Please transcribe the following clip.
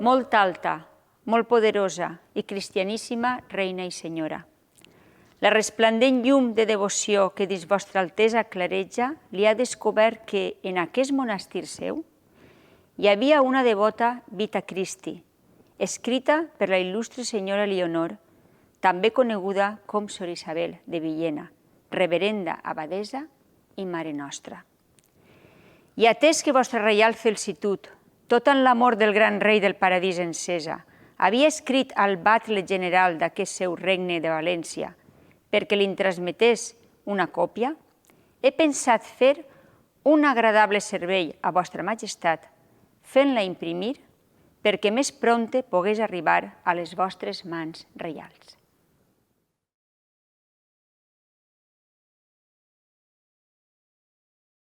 molt alta, molt poderosa i cristianíssima Reina i Senyora. La resplendent llum de devoció que dins vostra altesa clareja li ha descobert que en aquest monestir seu hi havia una devota Vita Christi, escrita per la il·lustre senyora Leonor, també coneguda com Sor Isabel de Villena, reverenda abadesa i mare nostra. I atès que vostra reial felicitud, tot en l'amor del gran rei del paradís encesa, havia escrit al batle general d'aquest seu regne de València perquè li'n transmetés una còpia, he pensat fer un agradable servei a vostra majestat fent-la imprimir perquè més prompte pogués arribar a les vostres mans reials.